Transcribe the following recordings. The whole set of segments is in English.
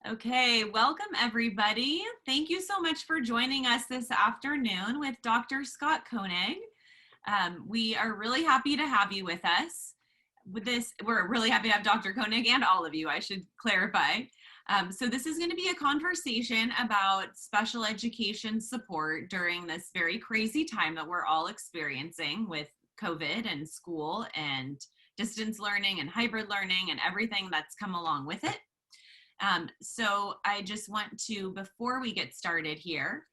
Okay, welcome everybody. Thank you so much for joining us this afternoon with Dr. Scott Koenig. We are really happy to have you with us. We're really happy to have Dr. Koenig and all of you, I should clarify. So this is going to be a conversation about special education support during this very crazy time that we're all experiencing with COVID and school and distance learning and hybrid learning and everything that's come along with it. So I just want to, before we get started here,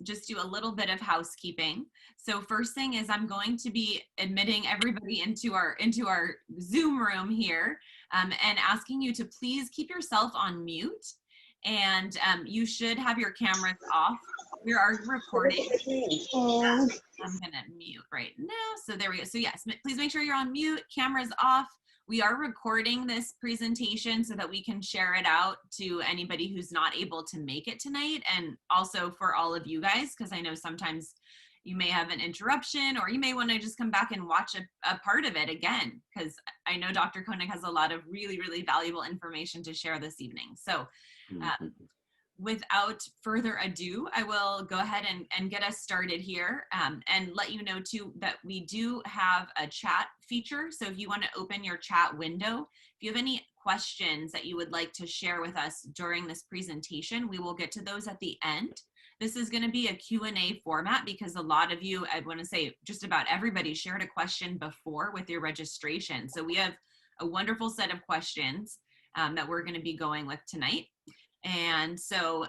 just do a little bit of housekeeping. So first thing is I'm going to be admitting everybody into our Zoom room here and asking you to please keep yourself on mute, and you should have your cameras off. We are recording. I'm gonna mute right now. So there we go. So yes, please make sure you're on mute, cameras off. We are recording this presentation so that we can share it out to anybody who's not able to make it tonight, and also for all of you guys, because I know sometimes you may have an interruption or you may want to just come back and watch a part of it again, because I know Dr. Koenig has a lot of really, really valuable information to share this evening. So without further ado, I will go ahead and get us started here and let you know too that we do have a chat feature. So if you want to open your chat window, if you have any questions that you would like to share with us during this presentation, we will get to those at the end. This is going to be a Q&A format because a lot of you, I want to say just about everybody, shared a question before with your registration. So we have a wonderful set of questions that we're going to be going with tonight. And so,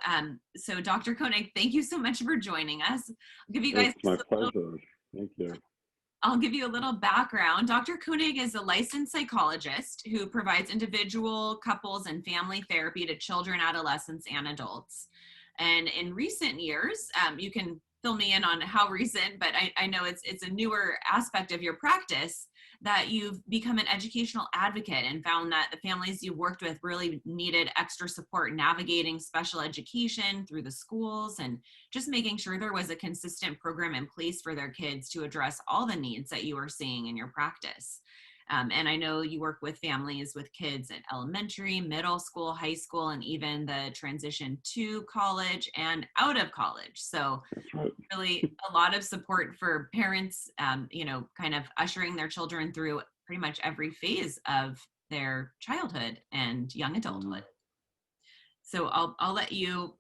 so Dr. Koenig, thank you so much for joining us. I'll give you guys my pleasure. Thank you. I'll give you a little background. Dr. Koenig is a licensed psychologist who provides individual, couples, and family therapy to children, adolescents, and adults. And in recent years, you can fill me in on how recent, but I know it's a newer aspect of your practice, that you've become an educational advocate and found that the families you worked with really needed extra support navigating special education through the schools and just making sure there was a consistent program in place for their kids to address all the needs that you were seeing in your practice. And I know you work with families with kids at elementary, middle school, high school, and even the transition to college and out of college. So really a lot of support for parents, you know, kind of ushering their children through pretty much every phase of their childhood and young adulthood. So I'll let you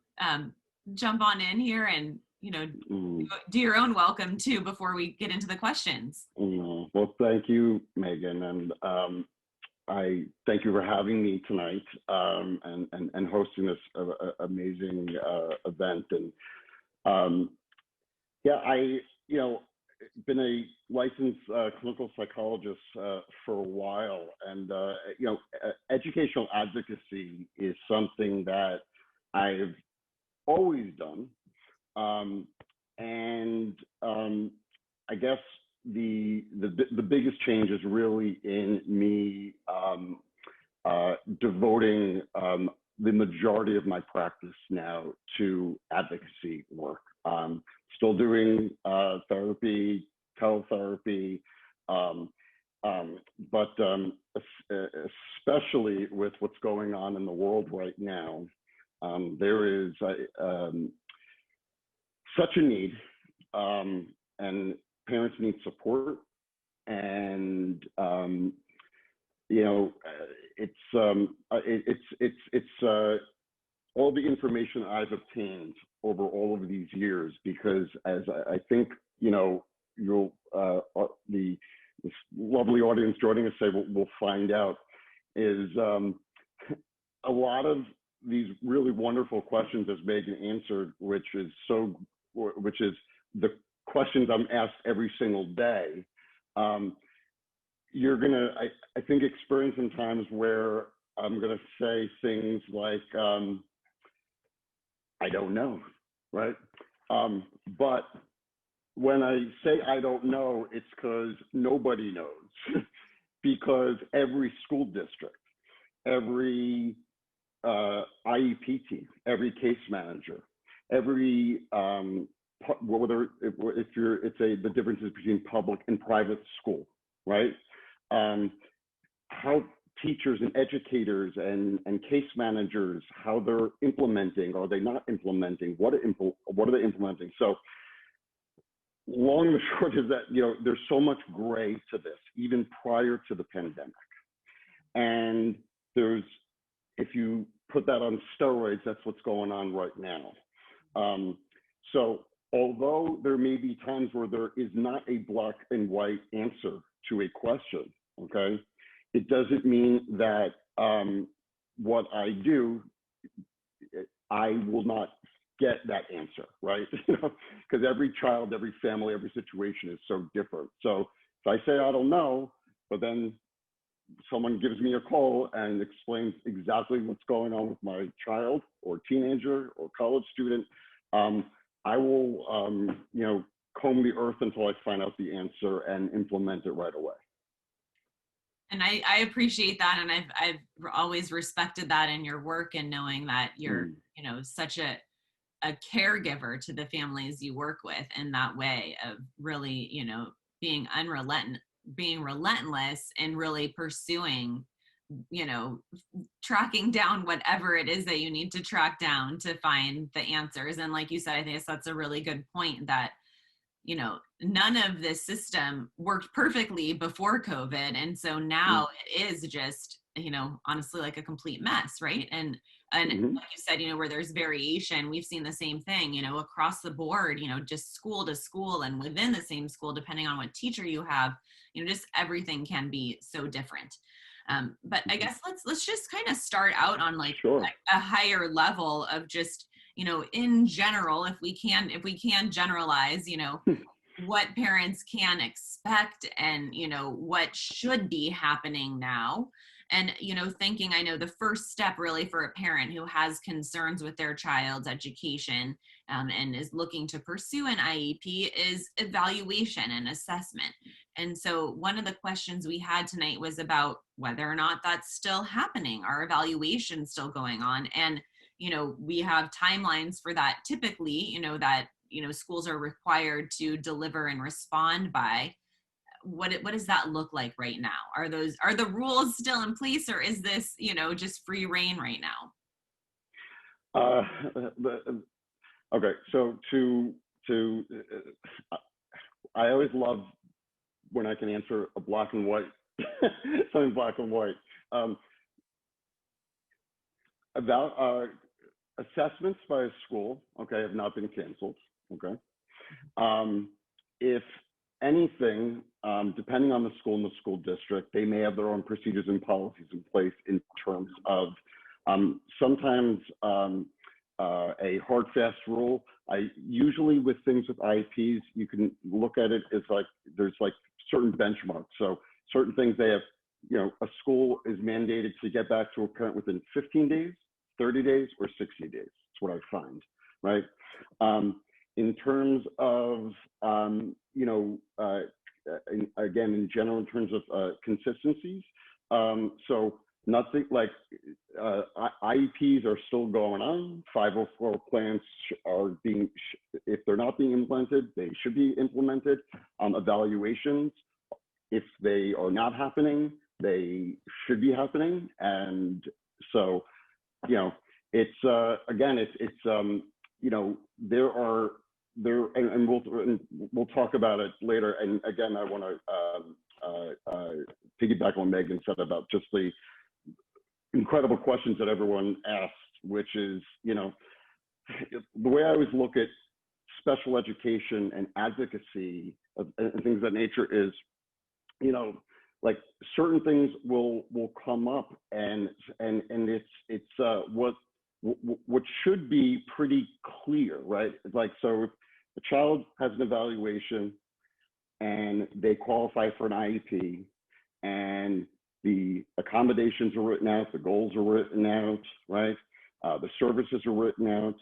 jump on in here and, you know, do your own welcome too before we get into the questions. Well, thank you, Megan, and I thank you for having me tonight and hosting this amazing event. And yeah, been a licensed clinical psychologist for a while, and educational advocacy is something that I've always done. I guess the biggest change is really in me devoting the majority of my practice now to advocacy work. Still doing therapy, teletherapy, but especially with what's going on in the world right now, there is such a need, and parents need support, and it's all the information I've obtained over all of these years, because as I think you'll this lovely audience joining us say we'll find out, is a lot of these really wonderful questions as Megan answered, which is the questions I'm asked every single day. You're gonna, I think, experience some times where I'm gonna say things like, I don't know, right? But when I say I don't know, it's because nobody knows, because every school district, every IEP team, every case manager, every whether the differences between public and private school, right? How teachers and educators and case managers, how they're implementing, are they not implementing, what are they implementing? So long and short is that, there's so much gray to this, even prior to the pandemic. And if you put that on steroids, that's what's going on right now. So although there may be times where there is not a black and white answer to a question, okay, it doesn't mean that what I do, I will not get that answer, right? Because every child, every family, every situation is so different. So if I say I don't know, but then someone gives me a call and explains exactly what's going on with my child or teenager or college student, I will, comb the earth until I find out the answer and implement it right away. And I appreciate that, and I've always respected that in your work, and knowing that you're such a caregiver to the families you work with in that way of really being relentless and really pursuing, tracking down whatever it is that you need to track down to find the answers. And like you said, I think that's a really good point, that none of this system worked perfectly before COVID. And so now it is just, honestly, like a complete mess, right? And like you said, where there's variation, we've seen the same thing, across the board, just school to school and within the same school, depending on what teacher you have, just everything can be so different. But I guess let's just kind of start out on like a higher level of just, in general, if we can generalize, what parents can expect and, what should be happening now. And, thinking, I know the first step really for a parent who has concerns with their child's education and is looking to pursue an IEP is evaluation and assessment. And so one of the questions we had tonight was about whether or not that's still happening. Are evaluations still going on? And, we have timelines for that typically, that, schools are required to deliver and respond by. What does that look like right now? Are the rules still in place, or is this, just free reign right now? Okay, so I always love when I can answer a black and white, something black and white. About assessments by a school, okay, have not been canceled, okay. If anything, depending on the school and the school district, they may have their own procedures and policies in place in terms of sometimes a hard, fast rule. Usually with things with IEPs, you can look at it as like, there's like certain benchmarks. So certain things they have, a school is mandated to get back to a parent within 15 days, 30 days, or 60 days. That's what I find, right? In terms of, again, in general, in terms of consistencies, so nothing like IEPs are still going on. 504 plans are being, if they're not being implemented, they should be implemented. Evaluations, if they are not happening, they should be happening. And so, it's again, we'll talk about it later. And again, I want to piggyback on Megan said about just the incredible questions that everyone asked, which is, the way I always look at special education and advocacy and things of that nature is, like certain things will come up, and it's what should be pretty clear, right? Like, so if a child has an evaluation and they qualify for an IEP, and the accommodations are written out, the goals are written out, right? The services are written out.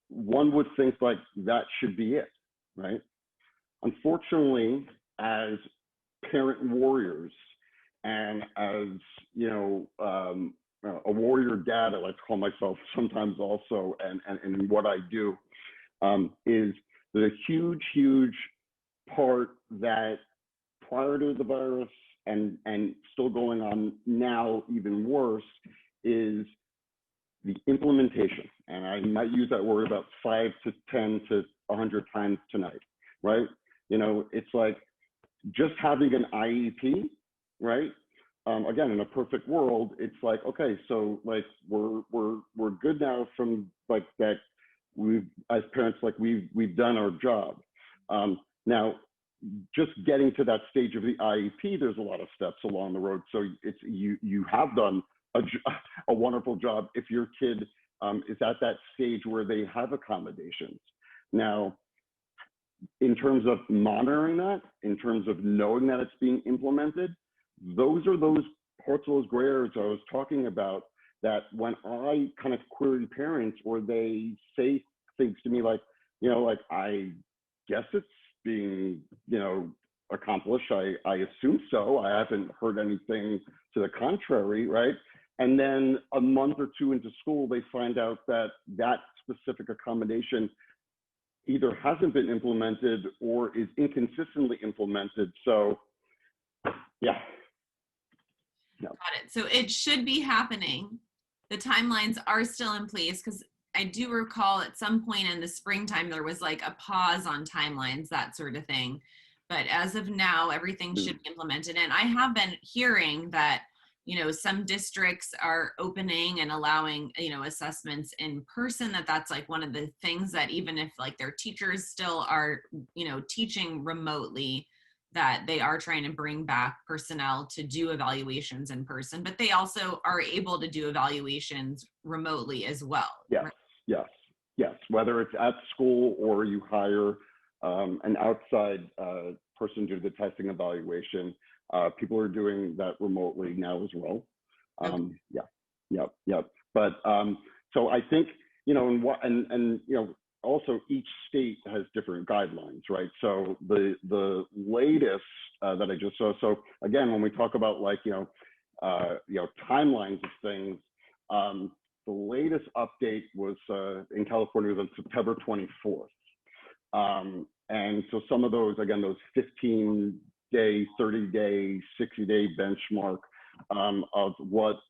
One would think like that should be it, right? Unfortunately, as parent warriors and as, a warrior dad, I like to call myself sometimes also, and what I do is there's a huge part that prior to the virus and still going on now, even worse, is the implementation. And I might use that word about 5 to 10 to 100 times tonight, right? You know, it's like just having an IEP, right? Again, in a perfect world, it's like, okay, so like we're good now from like that. We've, as parents, like we've done our job. Now, just getting to that stage of the IEP, there's a lot of steps along the road. So it's you have done a wonderful job if your kid is at that stage where they have accommodations. Now, in terms of monitoring that, in terms of knowing that it's being implemented, those are those parts of those gray areas I was talking about, that when I kind of query parents or they say things to me like, you know, like, I guess it's being, you know, accomplished. I assume so. I haven't heard anything to the contrary, right? And then a month or two into school, they find out that that specific accommodation either hasn't been implemented or is inconsistently implemented. So, yeah. Got it. So it should be happening. The timelines are still in place, because I do recall at some point in the springtime, there was like a pause on timelines, that sort of thing. But as of now, everything should be implemented. And I have been hearing that, you know, some districts are opening and allowing, you know, assessments in person, that's like one of the things that even if like their teachers still are, you know, teaching remotely, that they are trying to bring back personnel to do evaluations in person, but they also are able to do evaluations remotely as well. Yes, Right? yes. Whether it's at school or you hire an outside person to do the testing evaluation, people are doing that remotely now as well. Okay. Yep. But so I think, you know, and you know, also each state has different guidelines, right? So the latest that I just saw. So again, when we talk about like, you know, timelines of things, the latest update was in California was on September 24th. And so some of those, again, those 15-day, 30-day, 60-day benchmark of what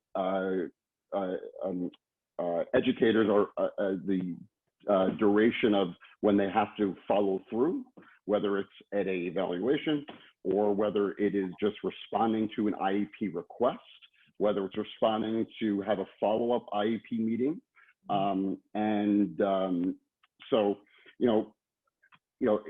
educators are, the duration of when they have to follow through, whether it's at a evaluation or whether it is just responding to an IEP request, whether it's responding to have a follow-up IEP meeting. So, you know,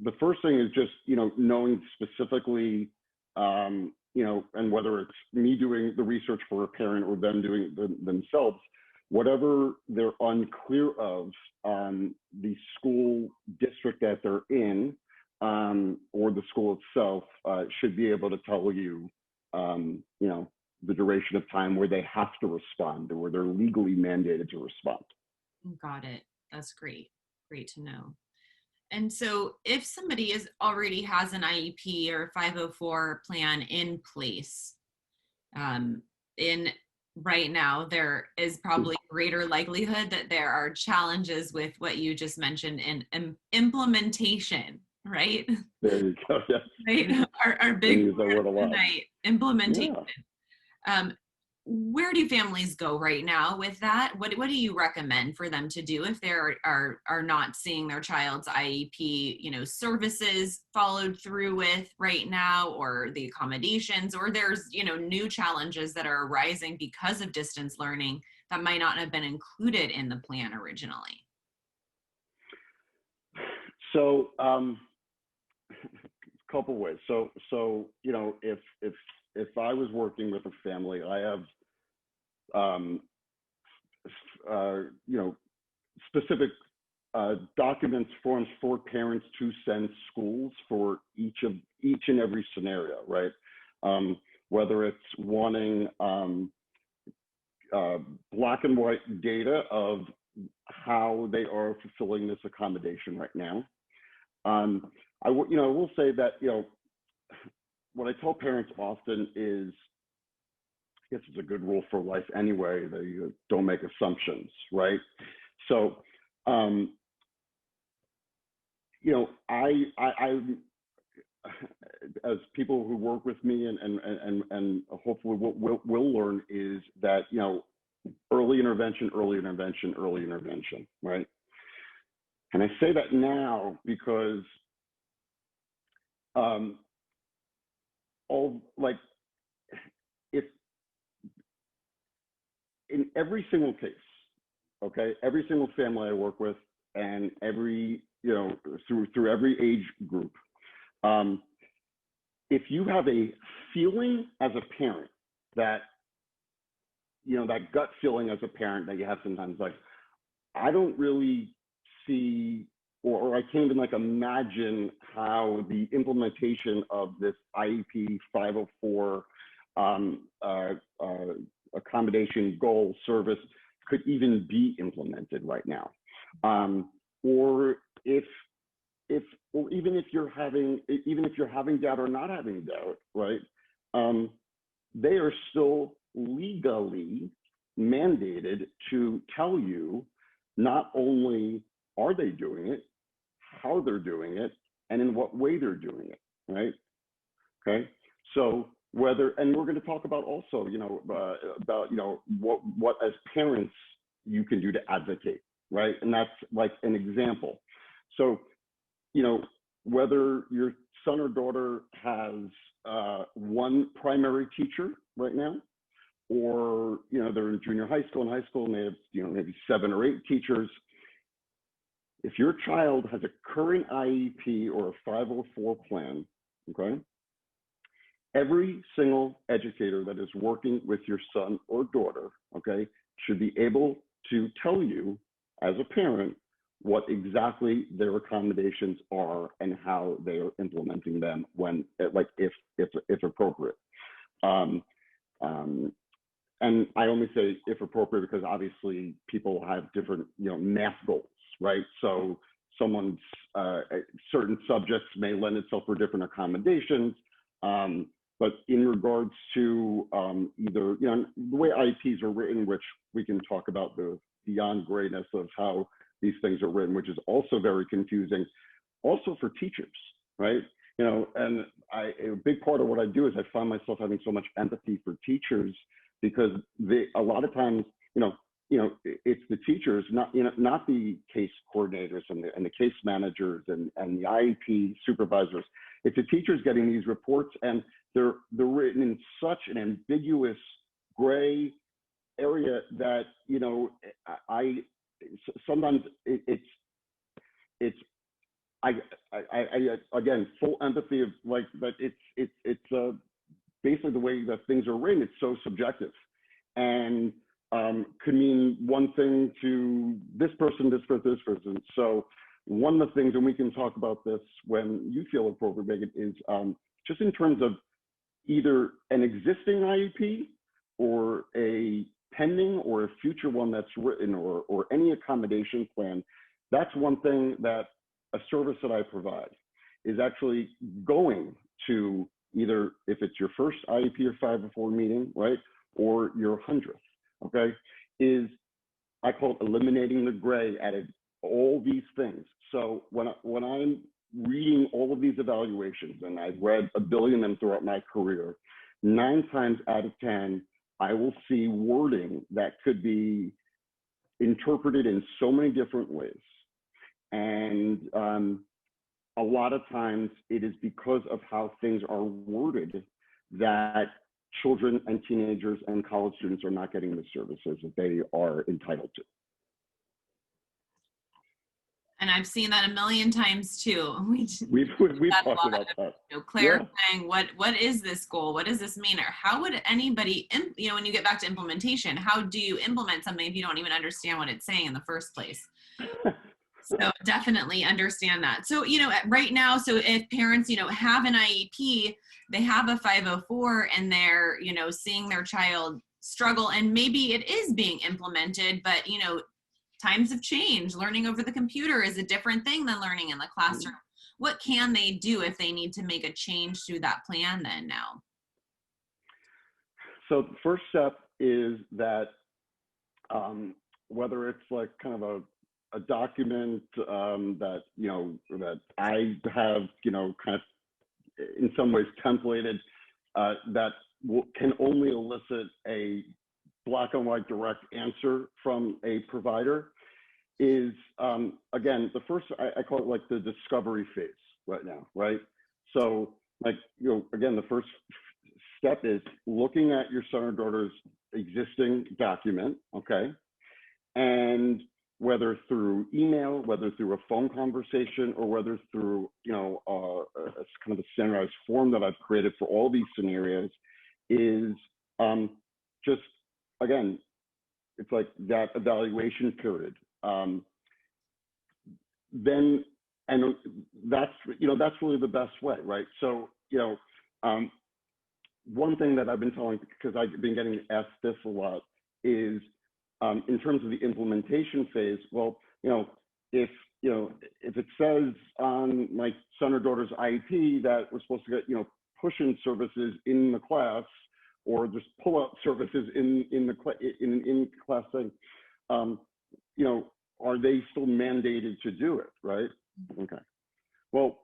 the first thing is just, you know, knowing specifically, you know, and whether it's me doing the research for a parent or them doing it themselves, whatever they're unclear of, the school district that they're in, or the school itself should be able to tell you, you know, the duration of time where they have to respond or where they're legally mandated to respond. Got it. That's great. Great to know. And so if somebody already has an IEP or 504 plan in place, in right now, there is probably greater likelihood that there are challenges with what you just mentioned in implementation, right? There you go. Yes. Right. Our big use that word a lot. tonight, implementation. Yeah. Where do families go right now with that? What do you recommend for them to do if they are not seeing their child's IEP, you know, services followed through with right now, or the accommodations, or there's, you know, new challenges that are arising because of distance learning that might not have been included in the plan originally? So, a couple ways. So, you know, if I was working with a family, I have, you know, specific documents, forms for parents to send schools for each and every scenario, right? Whether it's wanting black and white data of how they are fulfilling this accommodation right now. I will say that, you know, what I tell parents often is, I guess it's a good rule for life anyway, that you don't make assumptions, right? So, you know, as people who work with me and hopefully will learn is that, you know, early intervention, right? And I say that now because if in every single case, okay, every single family I work with, and every, you know, through every age group, if you have a feeling as a parent that, you know, that gut feeling as a parent that you have sometimes, like, I don't really see, or I can't even like imagine how the implementation of this IEP 504 accommodation goal service could even be implemented right now. Or even if you're having doubt or not having doubt, right? They are still legally mandated to tell you not only are they doing it, how they're doing it, and in what way they're doing it, right? Okay, so whether, and we're going to talk about also, you know, about, you know, what as parents you can do to advocate, right? And that's like an example. So, you know, whether your son or daughter has one primary teacher right now, or, you know, they're in junior high school and they have, you know, maybe 7 or 8 teachers. If your child has a current IEP or a 504 plan, okay, every single educator that is working with your son or daughter, okay, should be able to tell you as a parent what exactly their accommodations are and how they are implementing them when, like, if appropriate. And I only say if appropriate because obviously people have different, you know, math goals, right? So someone's certain subjects may lend itself for different accommodations. But in regards to either, you know, the way IEPs are written, which we can talk about the beyond grayness of how these things are written, which is also very confusing, also for teachers, right? You know, and a big part of what I do is I find myself having so much empathy for teachers because a lot of times, you know, it's the teachers, not, you know, not the case coordinators and the case managers and the IEP supervisors. It's the teachers getting these reports, and they're written in such an ambiguous gray area that, you know, sometimes I again, full empathy of like, but it's basically the way that things are written. It's so subjective, and could mean one thing to this person. So one of the things, and we can talk about this when you feel appropriate, Megan, is just in terms of either an existing IEP or a pending or a future one that's written, or any accommodation plan. That's one thing that a service that I provide is actually going to either, if it's your first IEP or 504 meeting, right, or your 100th, okay, is, I call it eliminating the gray out of all these things. So when I'm reading all of these evaluations, and I've read a billion of them throughout my career, 9 times out of 10, I will see wording that could be interpreted in so many different ways. And a lot of times it is because of how things are worded that children and teenagers and college students are not getting the services that they are entitled to. And I've seen that a million times too. We've talked about that. You know, clarifying what is this goal? What does this mean? Or how would anybody, you know, when you get back to implementation, how do you implement something if you don't even understand what it's saying in the first place? So definitely understand that. So, you know, right now, so if parents, you know, have an IEP, they have a 504, and they're, you know, seeing their child struggle, and maybe it is being implemented, but, you know, times have changed. Learning over the computer is a different thing than learning in the classroom. What can they do if they need to make a change to that plan then now? So the first step is that whether it's like kind of a document that, you know, that I have, you know, kind of in some ways templated, that can only elicit a black and white direct answer from a provider is, again, the first, I call it like the discovery phase right now, right? So like, again, the first step is looking at your son or daughter's existing document, okay? And whether through email, whether through a phone conversation, or whether through, a kind of a standardized form that I've created for all these scenarios, is just, again, it's like that evaluation period. Then, and that's really the best way, right? So, one thing that I've been telling, because I've been getting asked this a lot, is in terms of the implementation phase, well, if it says on my son or daughter's IEP that we're supposed to get, push-in services in the class, or just pull-out services in class thing, are they still mandated to do it, right? Okay. Well,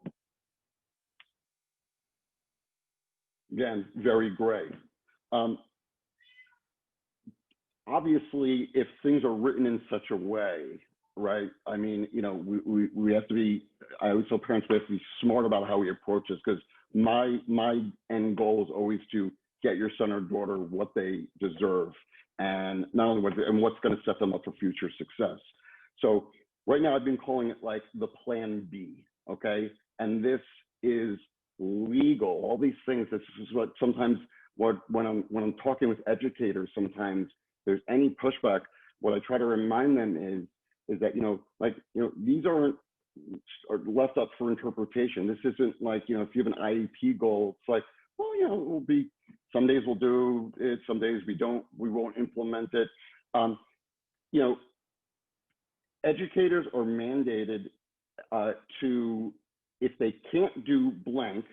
again, very gray. Obviously, if things are written in such a way, right? I mean, we have to be, I always tell parents, we have to be smart about how we approach this, because my end goal is always to get your son or daughter what they deserve, and not only what's going to set them up for future success. So right now I've been calling it like the plan B, okay? And this is legal. All these things, this is what sometimes, when I'm talking with educators, sometimes there's any pushback, what I try to remind them is that, these are left up for interpretation. This isn't like, if you have an IEP goal, it's like, well, it will be, some days we'll do it, some days we won't implement it. Educators are mandated to, if they can't do blank,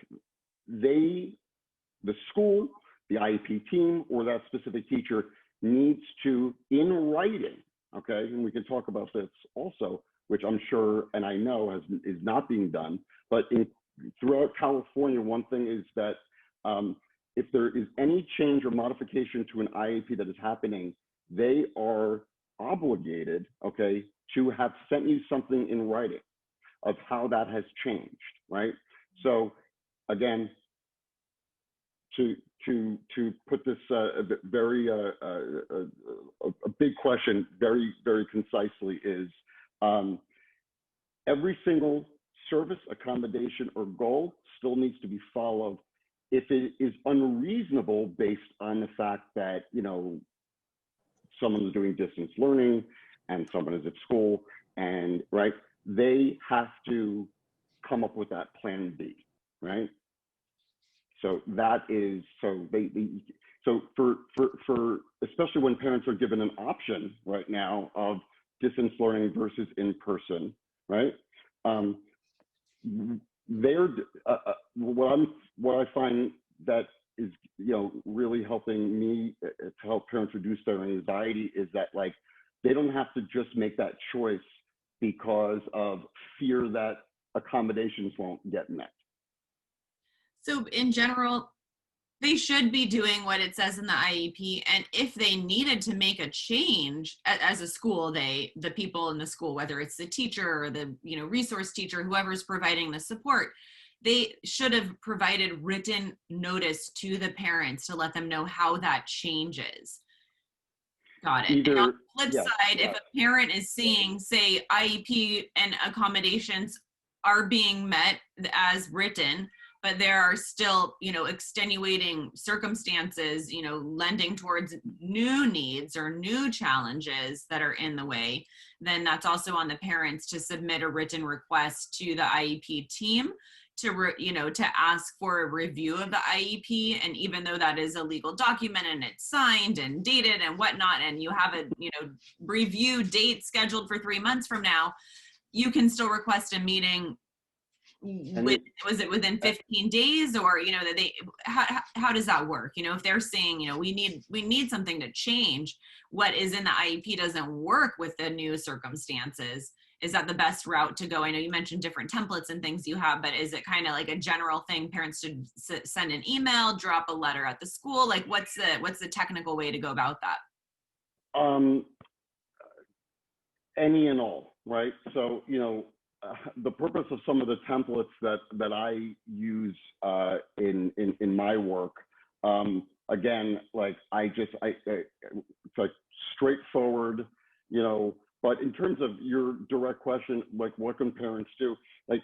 the school, the IEP team, or that specific teacher needs to, in writing, okay, and we can talk about this also, which I'm sure and I know is not being done, but throughout California, one thing is that if there is any change or modification to an IEP that is happening, they are obligated, okay, to have sent you something in writing of how that has changed, right? So again, to put this a big question very, very concisely is, every single service, accommodation, or goal still needs to be followed if it is unreasonable based on the fact that, someone is doing distance learning and someone is at school, and right, they have to come up with that plan B, right? So that is, so for especially when parents are given an option right now of distance learning versus in person, right? What I find that is, really helping me to help parents reduce their anxiety is that, like, they don't have to just make that choice because of fear that accommodations won't get met. So in general, they should be doing what it says in the IEP, and if they needed to make a change as a school, the people in the school, whether it's the teacher or the resource teacher, whoever's providing the support, they should have provided written notice to the parents to let them know how that changes. Got it. And on the flip side, if a parent is seeing, say, IEP and accommodations are being met as written, but there are still, extenuating circumstances, lending towards new needs or new challenges that are in the way, then that's also on the parents to submit a written request to the IEP team to ask for a review of the IEP. And even though that is a legal document and it's signed and dated and whatnot, and you have a, review date scheduled for 3 months from now, you can still request a meeting. Was it within 15 days, or that how does that work? If they're saying we need something to change, what is in the IEP doesn't work with the new circumstances, is that the best route to go? I know you mentioned different templates and things you have, but is it kind of like a general thing? Parents should send an email, drop a letter at the school. Like what's the technical way to go about that? Any and all, right? So, the purpose of some of the templates that I use in my work, again, like it's like straightforward, but in terms of your direct question, like what can parents do? Like,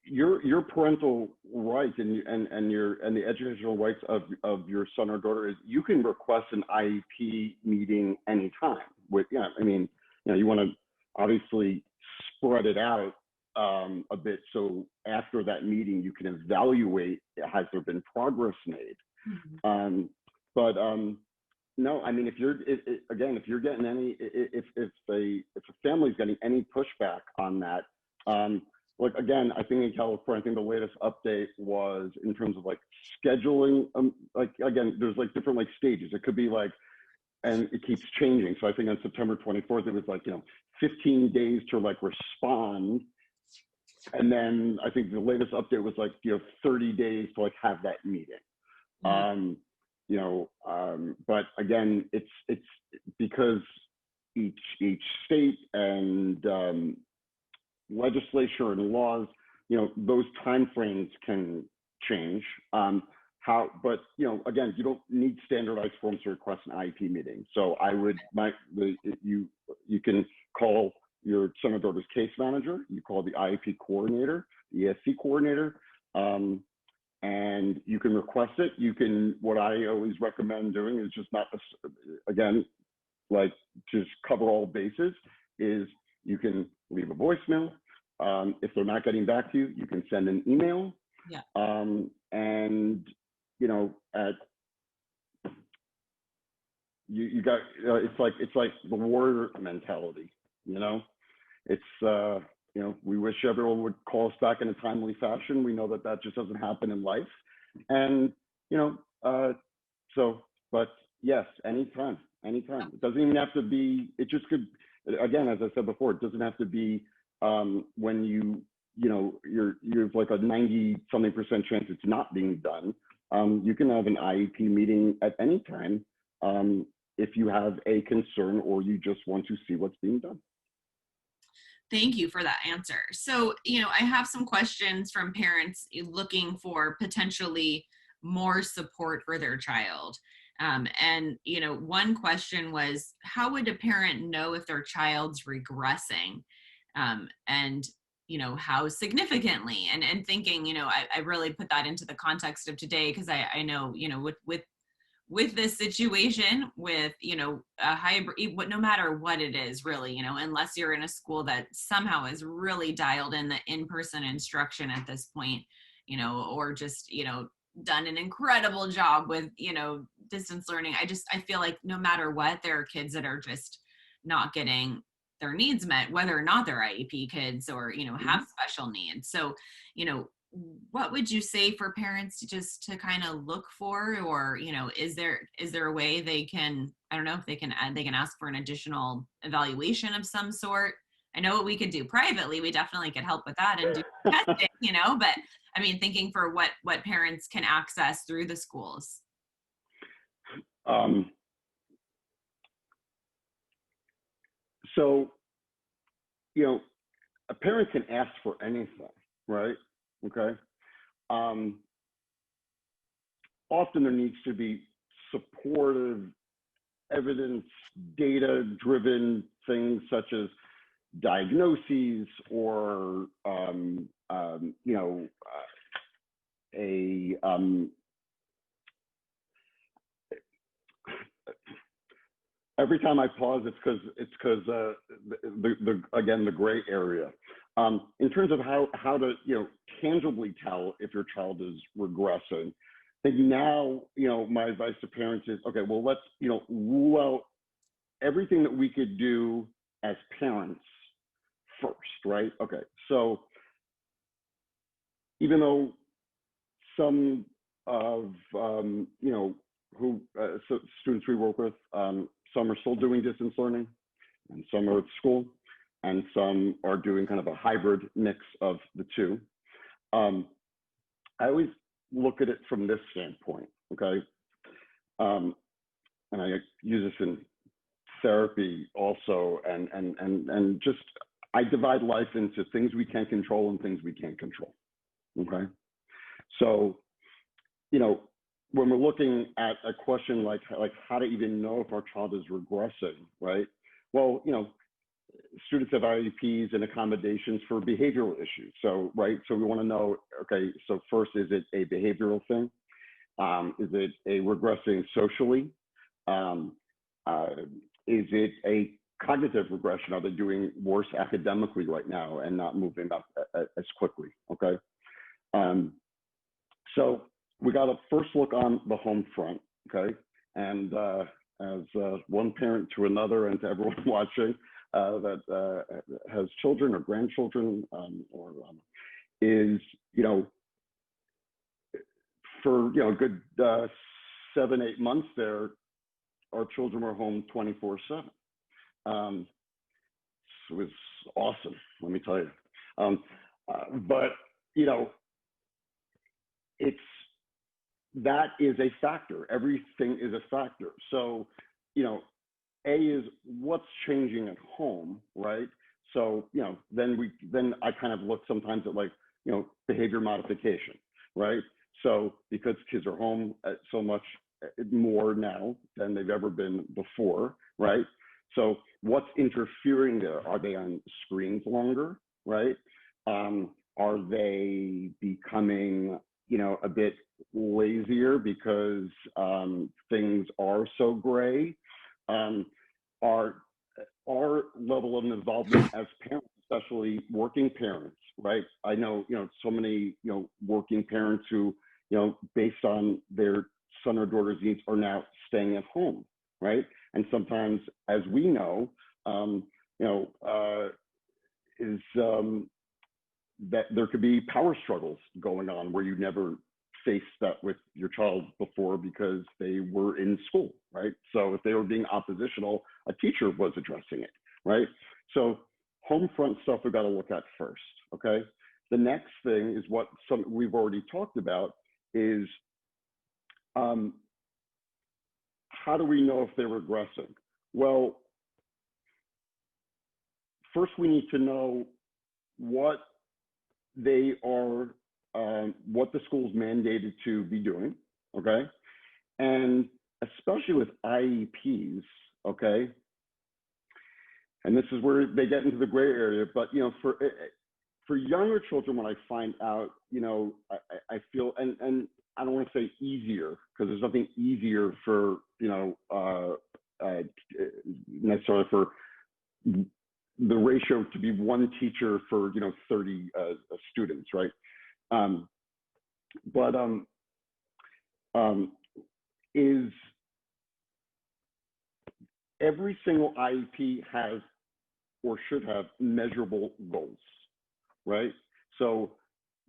your parental rights and the educational rights of your son or daughter is you can request an IEP meeting anytime. You want to obviously spread it out a bit, so after that meeting you can evaluate, has there been progress made. Mm-hmm. No, I mean, if you're getting any, if a family's getting any pushback on that, like again, I think in California, I think the latest update was in terms of like scheduling. Like again, there's like different like stages. It could be like, and it keeps changing. So I think on September 24th, it was like 15 days to like respond, and then I think the latest update was like 30 days to like have that meeting. Mm-hmm. But again, it's because each state and legislature and laws, those timeframes can change. But again, you don't need standardized forms to request an IEP meeting. So I would, you can call your son or daughter's case manager. You call the IEP coordinator, the ESC coordinator, and you can request it. What I always recommend doing is just not, again, like just cover all bases, is you can leave a voicemail. If they're not getting back to you, you can send an email. Yeah. And you got, it's like the warrior mentality, it's, we wish everyone would call us back in a timely fashion. We know that just doesn't happen in life. And, but yes, anytime. It doesn't even have to be, it just could, again, as I said before, it doesn't have to be when you have like a 90-something% chance it's not being done. You can have an IEP meeting at any time if you have a concern or you just want to see what's being done. Thank you for that answer. So, I have some questions from parents looking for potentially more support for their child. And one question was, how would a parent know if their child's regressing? And how significantly, and thinking, I really put that into the context of today, because I know, with this situation, with, a hybrid, no matter what it is really, unless you're in a school that somehow is really dialed in the in-person instruction at this point, or just, done an incredible job with, distance learning. I feel like no matter what, there are kids that are just not getting their needs met, whether or not they're IEP kids or, have special needs. So, what would you say for parents to kind of look for, or, is there a way they can, I don't know if they can ask for an additional evaluation of some sort? I know what we could do privately. We definitely could help with that and do testing, but I mean, thinking for what parents can access through the schools. So, a parent can ask for anything, right? Okay. Often there needs to be supportive, evidence, data-driven things such as diagnoses or, every time I pause, it's because the gray area. In terms of how to tangibly tell if your child is regressing, I think now my advice to parents is, okay, well, let's rule out everything that we could do as parents first, right? Okay, so even though some of students we work with, some are still doing distance learning and some are at school, and some are doing kind of a hybrid mix of the two. I always look at it from this standpoint, okay? And I use this in therapy also, and just, I divide life into things we can control and things we can't control, okay? So, you know, when we're looking at a question like how to even know if our child is regressing, right? Well, you know, students have IEPs and accommodations for behavioral issues. So, right, so we want to know, okay, so first, is it a behavioral thing? Is it a regressing socially? Is it a cognitive regression? Are they doing worse academically right now and not moving up as quickly, okay? So we got a first look on the home front, okay? And as one parent to another and to everyone watching that has children or grandchildren, is, you know, for, you know, a good 7-8 months there, our children were home 24/7. It was awesome, let me tell you. But, you know, that is a factor. Everything is a factor. So, you know, A is what's changing at home, right? So, you know, then I kind of look sometimes at, like, you know, behavior modification, right? So because kids are home so much more now than they've ever been before, right? So what's interfering there? Are they on screens longer, right? Are they becoming, you know, a bit lazier because things are so gray? Our level of involvement as parents, especially working parents, right? I know, you know, so many, you know, working parents who, you know, based on their son or daughter's needs are now staying at home, right? And sometimes, as we know, that there could be power struggles going on where you never faced that with your child before because they were in school, right? So if they were being oppositional, a teacher was addressing it, right? So home front stuff we've got to look at first, okay? The next thing is what we've already talked about is how do we know if they're regressing? Well, first we need to know what they are, what the school's mandated to be doing, okay? And especially with IEPs, okay? And this is where they get into the gray area, but, you know, for younger children, when I find out, you know, I feel, and I don't want to say easier, because there's nothing easier for, you know, necessarily for the ratio to be one teacher for, you know, 30 students, right? Is every single IEP has or should have measurable goals, right? So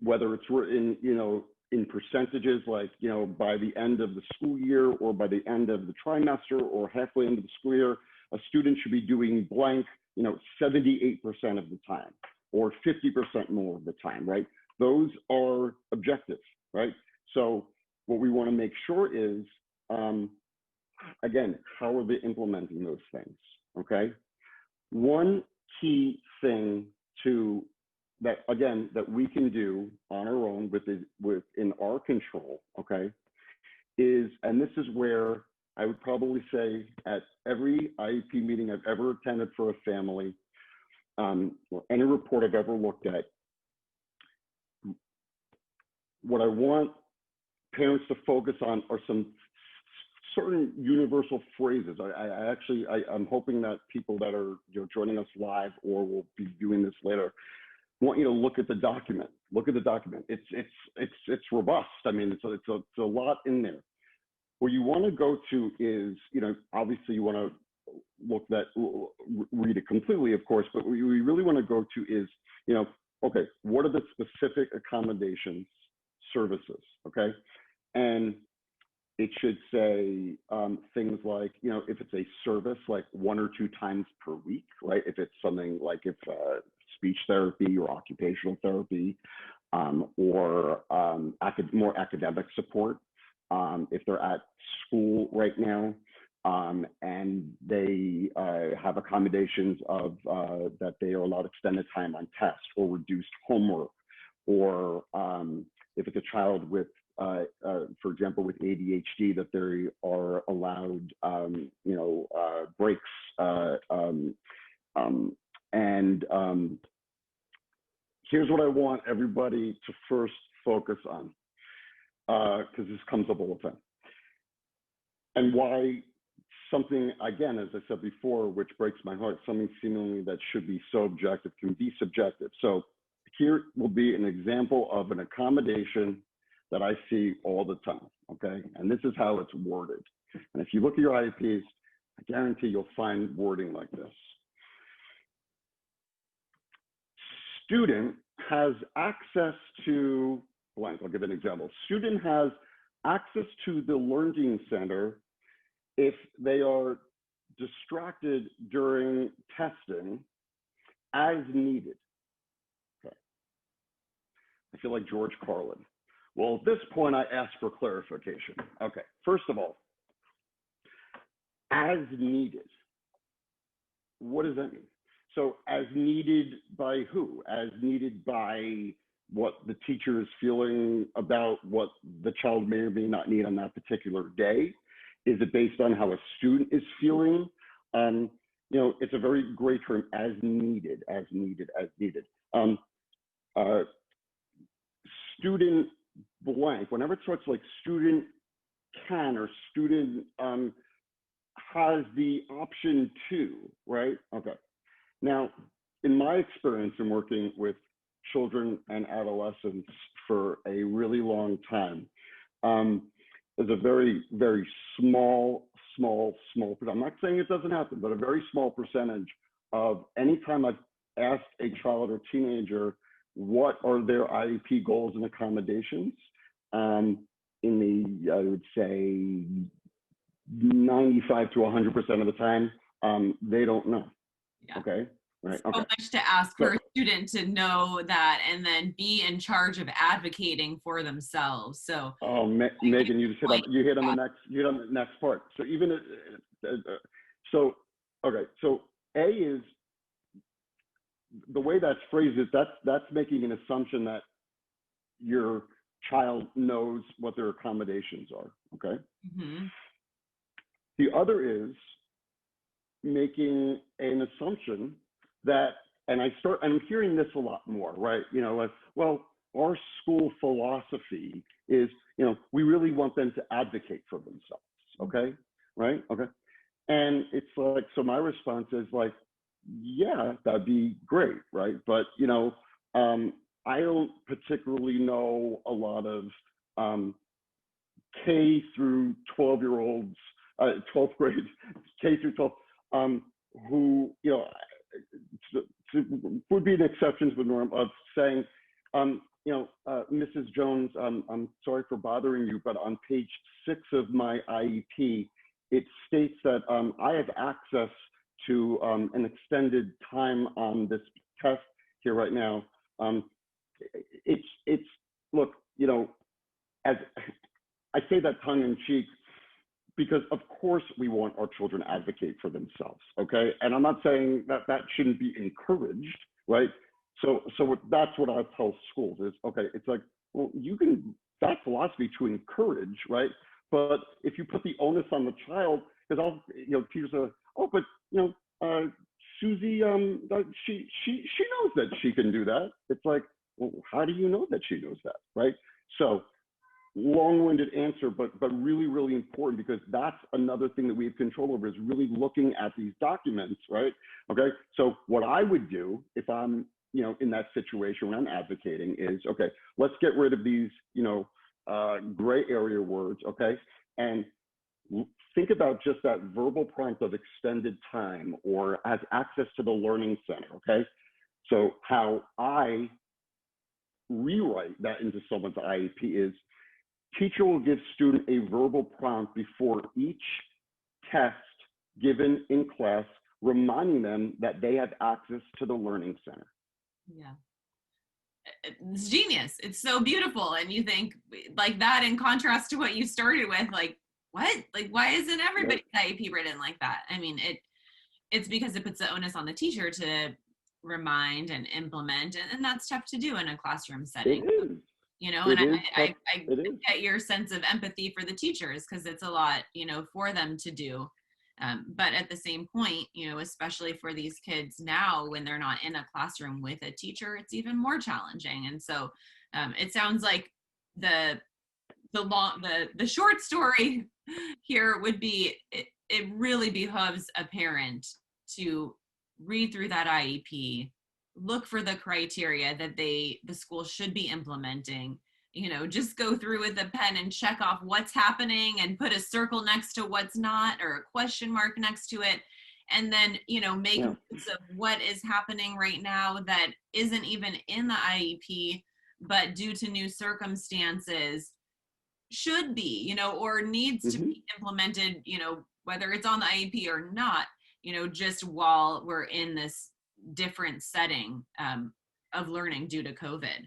whether it's in, you know, in percentages, like, you know, by the end of the school year or by the end of the trimester or halfway into the school year, a student should be doing blank, you know, 78% of the time or 50% more of the time, right? Those are objectives, right? So what we want to make sure is, again, how are they implementing those things, okay? One key thing that we can do on our own within our control, okay, is, and this is where I would probably say at every IEP meeting I've ever attended for a family, or any report I've ever looked at, what I want parents to focus on are some certain universal phrases. I'm hoping that people that are, you know, joining us live or will be viewing this later want you to look at the document. Look at the document. It's robust. I mean, it's a lot in there. What you want to go to is, you know, obviously you want to read it completely, of course, but what we really want to go to is, you know, okay, what are the specific accommodations services, okay? And it should say things like, you know, if it's a service, like 1 or 2 times per week, right? If it's something like if speech therapy or occupational therapy, or more academic support, if they're at school right now, and they have accommodations of that they are allowed extended time on tests or reduced homework, or if it's a child with, for example, with ADHD, that they are allowed, you know, breaks, and here's what I want everybody to first focus on, because this comes up all the time, and why something, again, as I said before, which breaks my heart, something seemingly that should be so objective can be subjective. So here will be an example of an accommodation that I see all the time, okay? And this is how it's worded. And if you look at your IEPs, I guarantee you'll find wording like this. Student has access to blank. I'll give an example. Student has access to the learning center if they are distracted during testing as needed. Okay. I feel like George Carlin. Well, at this point, I ask for clarification. Okay, first of all, as needed. What does that mean? So as needed by who? As needed by what the teacher is feeling about what the child may or may not need on that particular day? Is it based on how a student is feeling? You know, it's a very great term, as needed, as needed, as needed. Student blank, whenever it starts like student can or student has the option to, right? Okay. Now, in my experience in working with children and adolescents for a really long time, there's a very, very small, I'm not saying it doesn't happen, but a very small percentage of any time I've asked a child or teenager what are their IEP goals and accommodations, in the, I would say 95 to 100% of the time, they don't know. Yeah. Okay. Right. So Okay. much to ask for a student to know that and then be in charge of advocating for themselves. So, Megan, you hit on the next part. So even so, okay. So A is the way that's phrased is that's making an assumption that your child knows what their accommodations are. Okay. mm-hmm. The other is making an assumption that, and I'm hearing this a lot more, right? You know, like, well, our school philosophy is, you know, we really want them to advocate for themselves, okay? Right? Okay. And it's like, so my response is like, yeah, that'd be great, right? But, you know, I don't particularly know a lot of K through 12-year-olds, 12th grade, K through 12, who, you know, would be an exception to the norm of saying, you know, Mrs. Jones, I'm sorry for bothering you, but on page 6 of my IEP, it states that I have access to an extended time on this test here right now. It's look, you know, as I say that tongue in cheek, because of course we want our children to advocate for themselves, okay? And I'm not saying that that shouldn't be encouraged, right? So that's what I tell schools is, okay, it's like, well, you can, that philosophy to encourage, right? But if you put the onus on the child, because I'll, you know, teachers are, oh, but, you know, Susie, she knows that she can do that. It's like, well, how do you know that she knows that, right? So, long-winded answer, but really, really important, because that's another thing that we have control over, is really looking at these documents, right? Okay, so what I would do if I'm, you know, in that situation when I'm advocating is, okay, let's get rid of these, you know, gray area words, okay? And think about just that verbal prompt of extended time or has access to the learning center, okay? So how I rewrite that into someone's IEP is, Teacher will give student a verbal prompt before each test given in class, reminding them that they have access to the learning center. Yeah. It's genius. It's so beautiful. And you think like that in contrast to what you started with, like, what? Like, why isn't everybody's IEP written like that? I mean, it's because it puts the onus on the teacher to remind and implement, and that's tough to do in a classroom setting. It is. You know, It and is I It is. get your sense of empathy for the teachers because it's a lot, you know, for them to do. But at the same point, you know, especially for these kids now when they're not in a classroom with a teacher, it's even more challenging. And so it sounds like the short story here would be it really behooves a parent to read through that IEP, look for the criteria that the school should be implementing, you know, just go through with a pen and check off what's happening and put a circle next to what's not or a question mark next to it. And then, you know, make notes of what is happening right now that isn't even in the IEP, but due to new circumstances should be, you know, or needs to be implemented, you know, whether it's on the IEP or not, you know, just while we're in this different setting of learning due to COVID.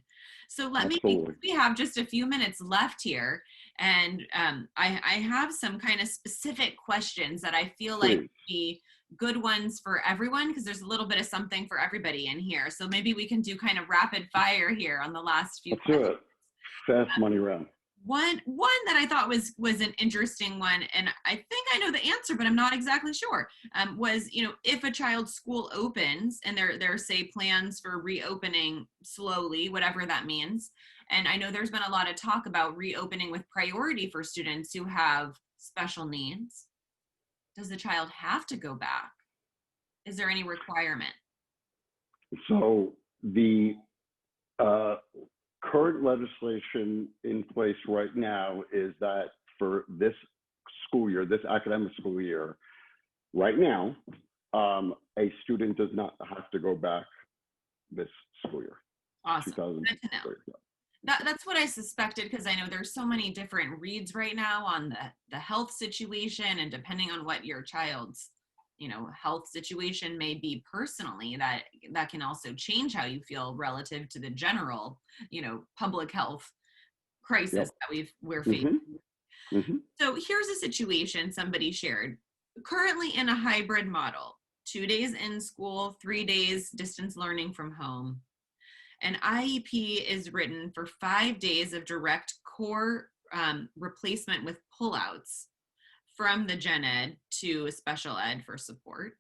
So we have just a few minutes left here, and I have some kind of specific questions that I feel like would be good ones for everyone because there's a little bit of something for everybody in here. So maybe we can do kind of rapid fire here on the last few questions. Do it. Fast money round. One that I thought was an interesting one, and I think I know the answer, but I'm not exactly sure, was, you know, if a child's school opens and there are, say, plans for reopening slowly, whatever that means, and I know there's been a lot of talk about reopening with priority for students who have special needs. Does the child have to go back? Is there any requirement? So the current legislation in place right now is that for this school year, this academic school year, right now, a student does not have to go back this school year. Awesome. Good to know. That's what I suspected, because I know there's so many different reads right now on the health situation, and depending on what your child's, you know, health situation may be personally, that can also change how you feel relative to the general, you know, public health crisis that we're facing. So here's a situation somebody shared. Currently in a hybrid model, 2 days in school, 3 days distance learning from home. An IEP is written for 5 days of direct core replacement with pullouts from the gen ed to special ed for support.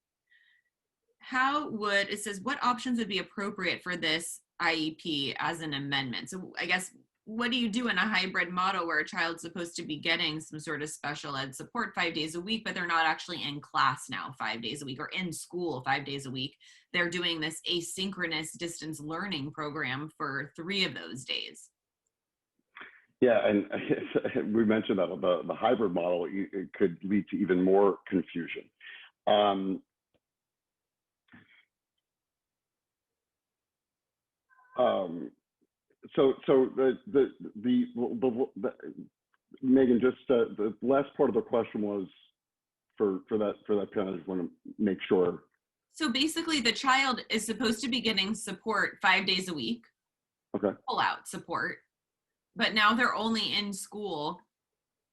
It says, what options would be appropriate for this IEP as an amendment? So I guess, what do you do in a hybrid model where a child's supposed to be getting some sort of special ed support 5 days a week, but they're not actually in class now 5 days a week or in school 5 days a week? They're doing this asynchronous distance learning program for 3 of those days. Yeah, and we mentioned that the hybrid model, it could lead to even more confusion. So Megan, just the last part of the question was for that parent. I just want to make sure. So basically, the child is supposed to be getting support 5 days a week. Okay. Pull out support. But now they're only in school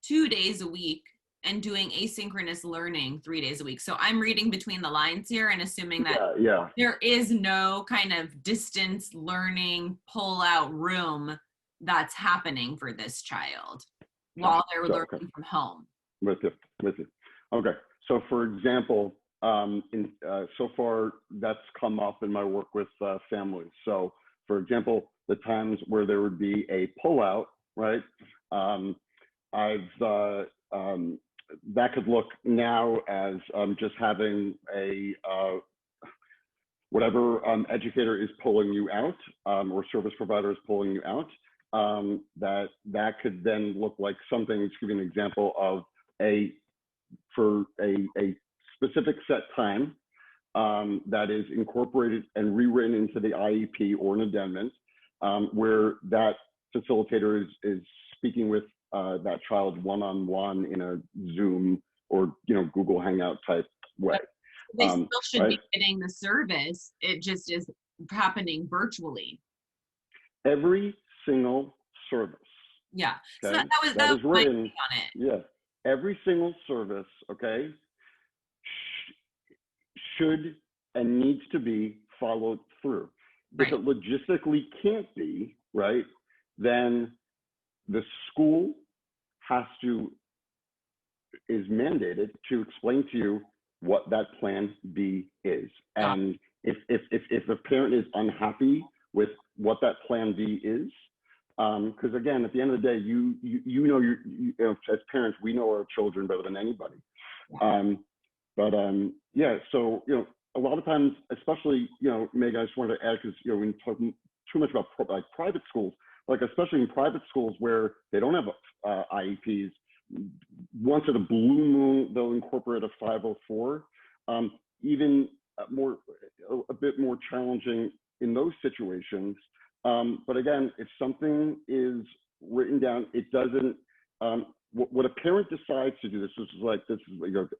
2 days a week and doing asynchronous learning 3 days a week. So I'm reading between the lines here and assuming that there is no kind of distance learning pull out room that's happening for this child while they're learning from home. With you. Okay. So for example, so far that's come up in my work with families. So for example, the times where there would be a pullout, right? That could look now as just having a whatever educator is pulling you out or service provider is pulling you out. That could then look like something. Let's give you an example of a specific set time that is incorporated and rewritten into the IEP or an addendum, where that facilitator is speaking with that child one-on-one in a Zoom or Google Hangout type way. They still should right? be getting the service. It just is happening virtually. Every single service. Yeah. So Okay, that was is my written. take on it. Yeah, every single service. Okay, should and needs to be followed through. Right. If it logistically can't be, right, then the school is mandated to explain to you what that plan B is. And if a parent is unhappy with what that plan B is, because again, at the end of the day, as parents, we know our children better than anybody. Yeah, so a lot of times, especially Meg, I just wanted to add, because we talk too much about private schools, like especially in private schools where they don't have IEPs. Once in a blue moon, they'll incorporate a 504. Even a bit more challenging in those situations. But again, if something is written down, it doesn't. What a parent decides to do, this is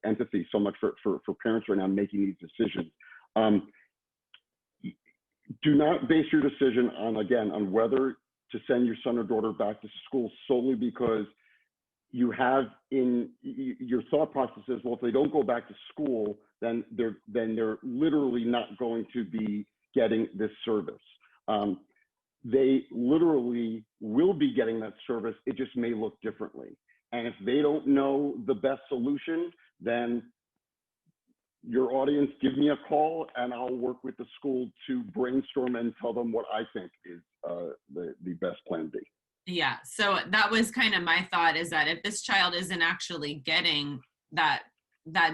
empathy so much for parents right now making these decisions. Do not base your decision on whether to send your son or daughter back to school solely because you have in your thought process is, well, if they don't go back to school, then they're literally not going to be getting this service. They literally will be getting that service. It just may look differently. And if they don't know the best solution, then your audience, give me a call and I'll work with the school to brainstorm and tell them what I think is the best plan B. Yeah, so that was kind of my thought, is that if this child isn't actually getting that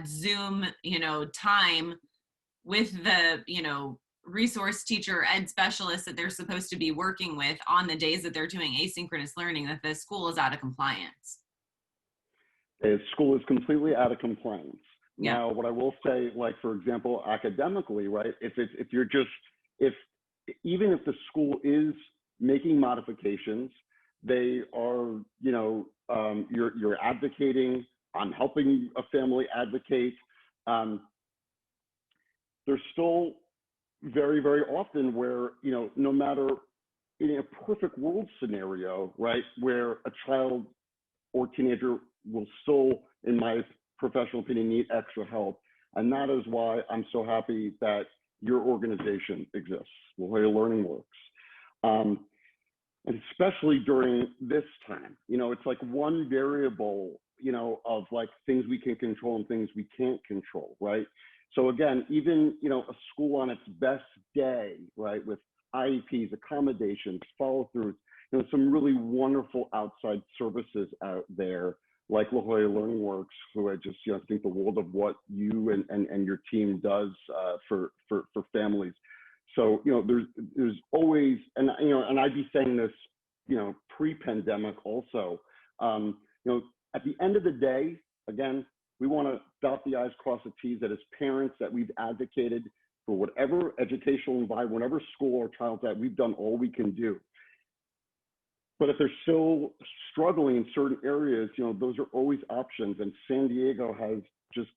Zoom, time with the, resource teacher, ed specialist that they're supposed to be working with on the days that they're doing asynchronous learning, that the school is out of compliance. The school is completely out of compliance. Yeah. Now, what I will say, like, for example, academically, right, even if the school is making modifications, they are, you're advocating, I'm helping a family advocate. There's still very, very often where, no matter in a perfect world scenario, right, where a child or teenager will still, in my professional opinion, need extra help. And that is why I'm so happy that your organization exists, La Jolla Learning Works. And especially during this time, it's like one variable, of like things we can control and things we can't control, right? So again, even, a school on its best day, right, with IEPs, accommodations, follow-throughs, some really wonderful outside services out there, like La Jolla Learning Works, who I just think the world of what you and your team does for families. So there's always, and I'd be saying this pre-pandemic also. At the end of the day, again, we want to dot the I's, cross the T's, that as parents that we've advocated for whatever educational environment, whatever school our child's at, we've done all we can do. But if they're still struggling in certain areas, those are always options. And San Diego has just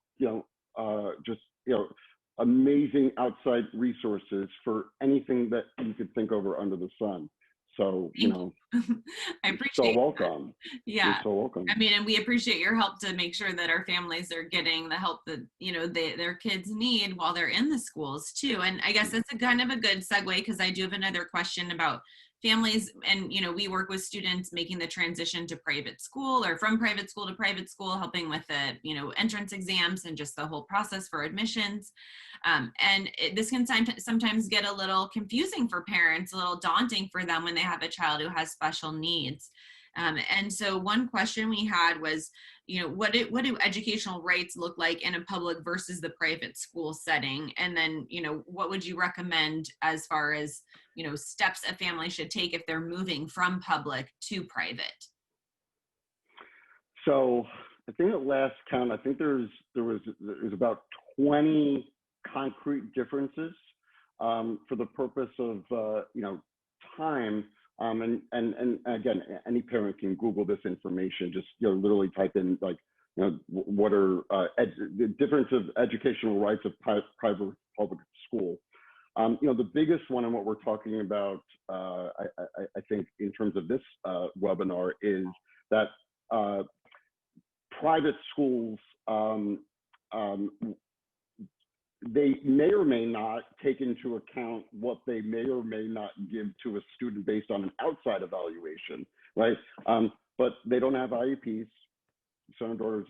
amazing outside resources for anything that you could think of under the sun. So, I appreciate so welcome. That. Yeah. You're so welcome. I mean, and we appreciate your help to make sure that our families are getting the help that, their kids need while they're in the schools too. And I guess that's a kind of a good segue, because I do have another question about families. And, we work with students making the transition to private school, or from private school to private school, helping with the, entrance exams and just the whole process for admissions. And this can sometimes get a little confusing for parents, a little daunting for them when they have a child who has special needs. And so one question we had was, what do educational rights look like in a public versus the private school setting? And then, what would you recommend as far as, steps a family should take if they're moving from public to private? So I think at last count, I think there was about 20 concrete differences for the purpose of, time And again, any parent can Google this information. Just literally type in like what are the difference of educational rights of private public school. The biggest one and what we're talking about, I think, in terms of this webinar is that private schools, they may or may not take into account what they may or may not give to a student based on an outside evaluation, right? But they don't have IEPs. Son and daughters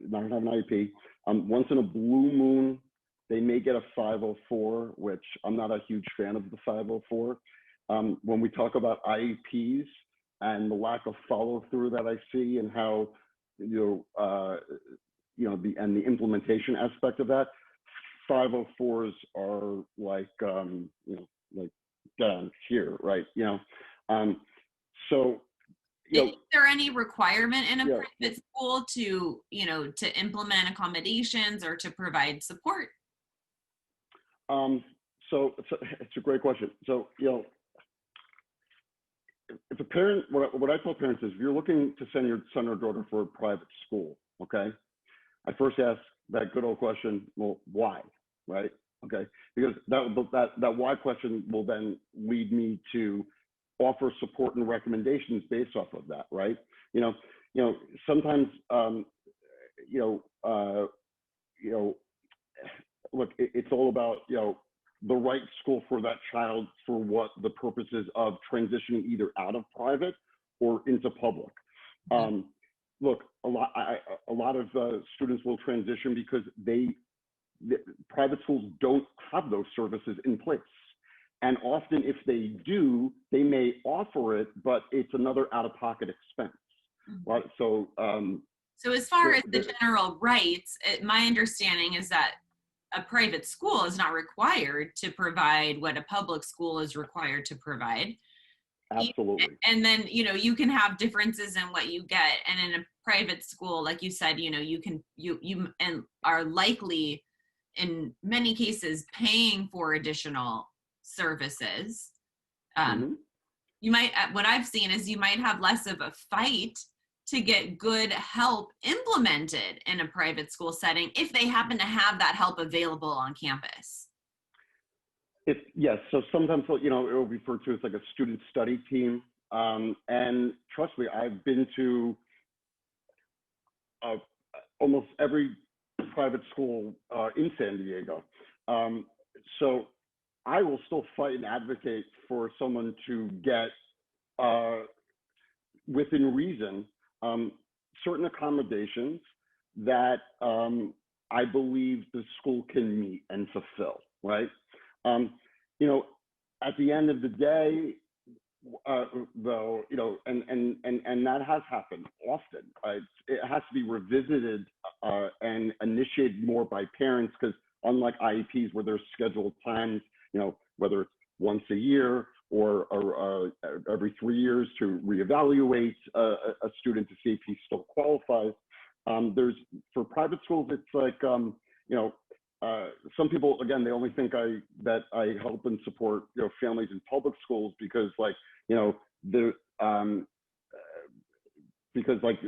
not have an IEP. Once in a blue moon, they may get a 504, which I'm not a huge fan of the 504. When we talk about IEPs and the lack of follow through that I see and how the implementation aspect of that, 504s are like like down here, right? So is there any requirement in a private school to to implement accommodations or to provide support? So it's a great question. So if a parent, what I tell parents is, if you're looking to send your son or daughter for a private school, okay, I first ask that good old question, well, why, right? Okay, because that why question will then lead me to offer support and recommendations based off of that, right? Sometimes look, it's all about the right school for that child for what the purposes of transitioning either out of private or into public. Look, a lot of students will transition because the private schools don't have those services in place. And often if they do, they may offer it, but it's another out-of-pocket expense. Right? So as far as the general rights, my understanding is that a private school is not required to provide what a public school is required to provide. Absolutely. And then, you can have differences in what you get. And in a private school, like you said, you are likely in many cases paying for additional services. You might, what I've seen is you might have less of a fight to get good help implemented in a private school setting if they happen to have that help available on campus. Yes, so sometimes it will be referred to as like a student study team, and trust me, I've been to almost every private school in San Diego. So I will still fight and advocate for someone to get, within reason, certain accommodations that I believe the school can meet and fulfill, right? At the end of the day, though, and that has happened often. It has to be revisited and initiated more by parents, because unlike IEPs where there's scheduled times, whether it's once a year or every 3 years to reevaluate a student to see if he still qualifies. For private schools, it's like, some people, again, they only think that I help and support families in public schools because because like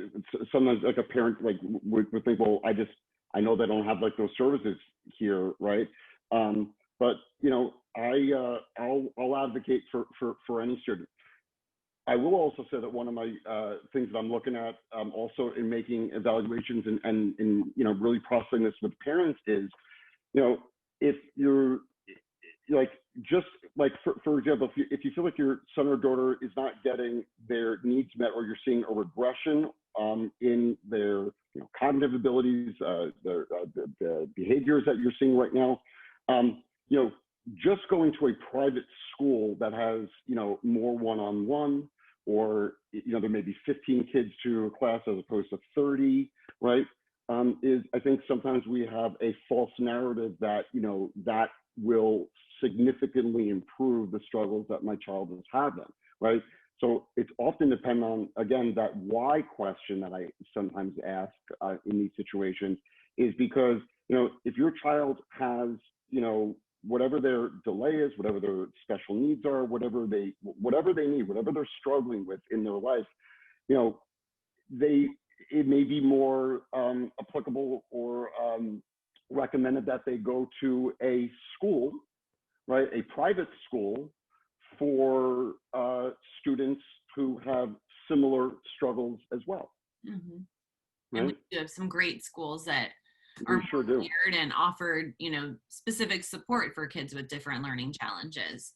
sometimes like a parent like would think, well, I know they don't have like those services here, right? But I'll advocate for any student. I will also say that one of my things that I'm looking at also in making evaluations and really processing this with parents is, if you're like, just like for example, if you feel like your son or daughter is not getting their needs met, or you're seeing a regression in their cognitive abilities, the behaviors that you're seeing right now, just going to a private school that has more one-on-one, or there may be 15 kids to a class as opposed to 30, right? Is, I think sometimes we have a false narrative that that will significantly improve the struggles that my child is having, right? So it's often dependent on, again, that why question that I sometimes ask in these situations, is because if your child has whatever their delay is, whatever their special needs are, whatever they need, whatever they're struggling with in their life, you know, it may be more applicable or recommended that they go to a school, right, a private school for students who have similar struggles as well. Mm-hmm. Right? And we do have some great schools that We are sure do. geared and offered, you know, specific support for kids with different learning challenges.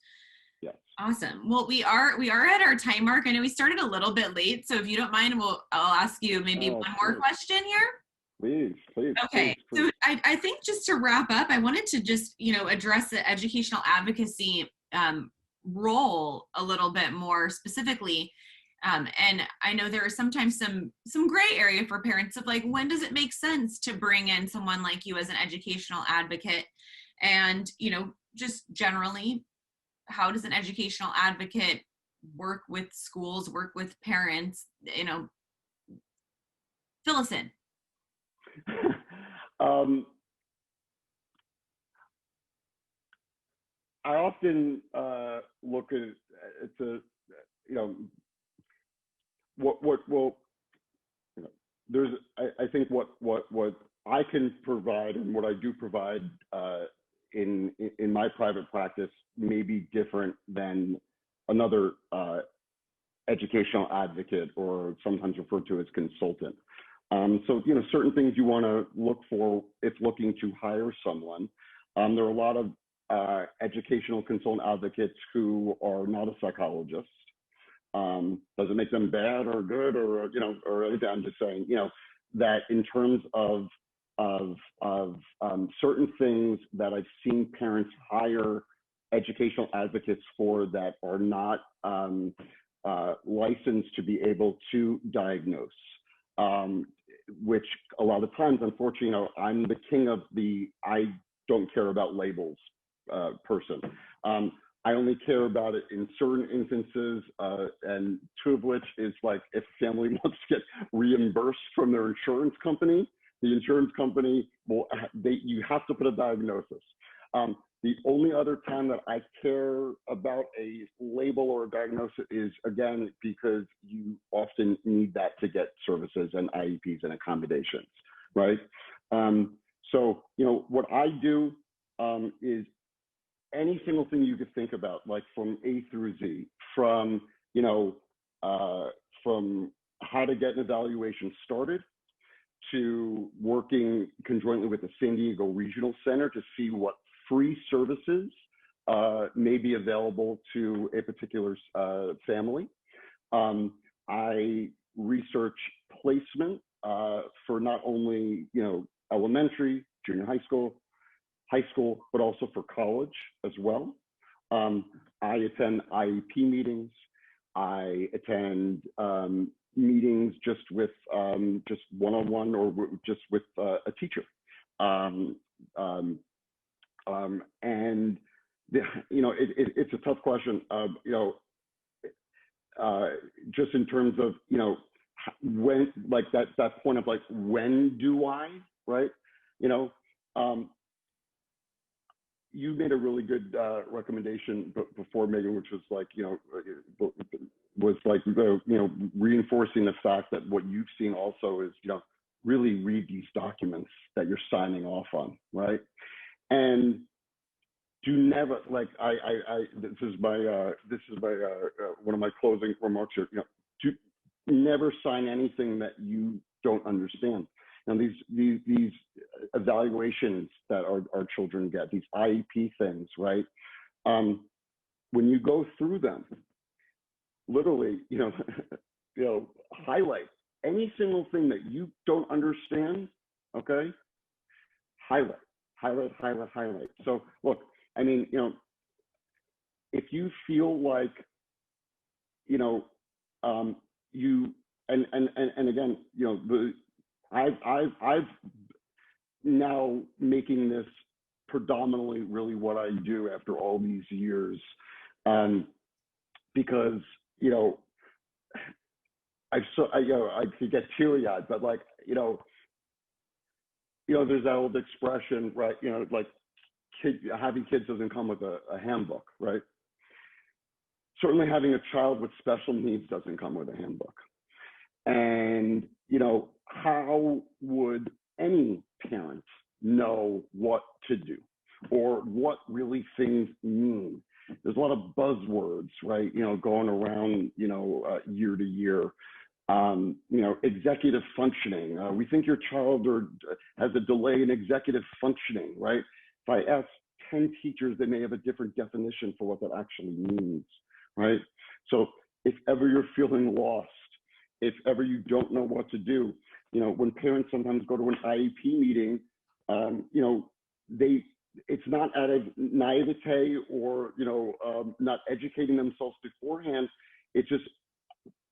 Yes. Awesome. Well, we are at our time mark. I know we started a little bit late, so if you don't mind, I'll ask you maybe one more question here. Please. Okay. Please. So I think just to wrap up, I wanted to just, you know, address the educational advocacy role a little bit more specifically. And I know there is sometimes some gray area for parents of like, when does it make sense to bring in someone like you as an educational advocate? And, you know, just generally, how does an educational advocate work with schools, work with parents, you know, fill us in. I often look at it's a, you know, what you know, there's I think what I can provide and what I do provide in my private practice may be different than another educational advocate, or sometimes referred to as consultant. So, you know, certain things you want to look for if looking to hire someone. There are a lot of educational consultant advocates who are not a psychologist. Does it make them bad or good, or, you know, or anything? I'm just saying, you know, that in terms of certain things that I've seen parents hire educational advocates for that are not licensed to be able to diagnose, which a lot of times, unfortunately, you know, I'm the king of the I don't care about labels person. I only care about it in certain instances, and two of which is like if a family wants to get reimbursed from their insurance company, the insurance company will, you have to put a diagnosis. The only other time that I care about a label or a diagnosis is, again, because you often need that to get services and IEPs and accommodations, right? So, you know, what I do is any single thing you could think about, like from A through Z, from, you know, from how to get an evaluation started, to working conjointly with the San Diego Regional Center to see what free services may be available to a particular family. I research placement for not only, you know, elementary, junior high school, but also for college as well. I attend IEP meetings. I attend meetings just with just one-on-one or just with a teacher. And you know, it's a tough question. You know, just in terms of, you know, when, like that point of like, when do I, right? You know, you made a really good recommendation before, Megan, which was like, you know, was like, you know, reinforcing the fact that what you've seen also is, you know, really read these documents that you're signing off on, right? And do never, like, this is my one of my closing remarks here, you know, do never sign anything that you don't understand. And these evaluations that our children get, these IEP things, right? When you go through them, literally, you know, highlight any single thing that you don't understand. Okay, highlight. So look, I mean, you know, if you feel like, you know, you and again, you know, I've now making this predominantly really what I do after all these years, because, you know, you know, I could get teary-eyed, but like, you know, there's that old expression, right? You know, like, having kids doesn't come with a handbook, right? Certainly having a child with special needs doesn't come with a handbook. And, you know, how would any parent know what to do or what really things mean? There's a lot of buzzwords, right? You know, going around, you know, year to year. You know, executive functioning. We think your child has a delay in executive functioning, right? If I ask 10 teachers, they may have a different definition for what that actually means, right? So if ever you're feeling lost, if ever you don't know what to do, you know, when parents sometimes go to an IEP meeting, you know, it's not out of naivete or, you know, not educating themselves beforehand. It's just,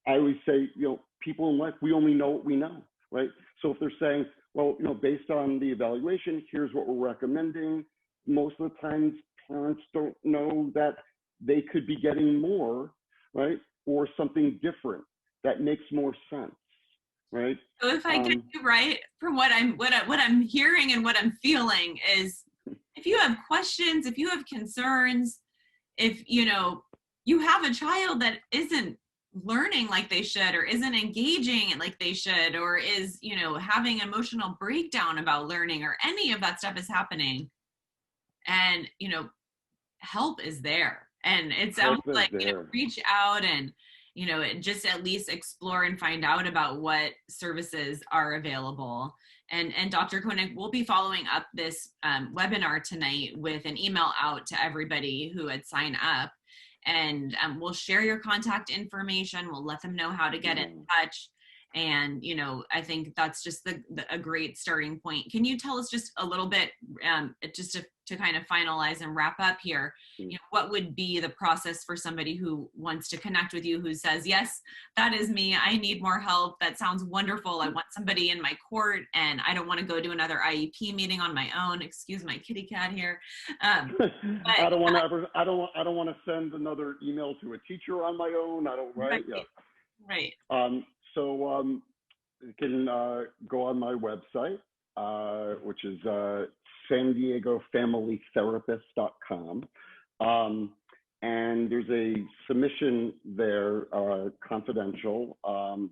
I always say, you know, people in life, we only know what we know, right? So if they're saying, well, you know, based on the evaluation, here's what we're recommending, most of the times parents don't know that they could be getting more, right? Or something different that makes more sense, right? So if I get you right, from what I'm hearing and what I'm feeling is, if you have questions, if you have concerns, if you know you have a child that isn't learning like they should, or isn't engaging like they should, or is, you know, having an emotional breakdown about learning, or any of that stuff is happening, and you know, help is there. And it sounds like, you know, reach out and, you know, just at least explore and find out about what services are available. And Dr. Koenig will be following up this webinar tonight with an email out to everybody who had signed up. And we'll share your contact information. We'll let them know how to get in touch. And, you know, I think that's just a great starting point. Can you tell us just a little bit, just to kind of finalize and wrap up here, you know, what would be the process for somebody who wants to connect with you, who says, yes, that is me, I need more help, that sounds wonderful, I want somebody in my court, and I don't want to go to another IEP meeting on my own. Excuse my kitty cat here. I don't want to send another email to a teacher on my own. Right? Yeah. Right. So you can go on my website, which is San Diego Family Therapist.com. And there's a submission there, confidential,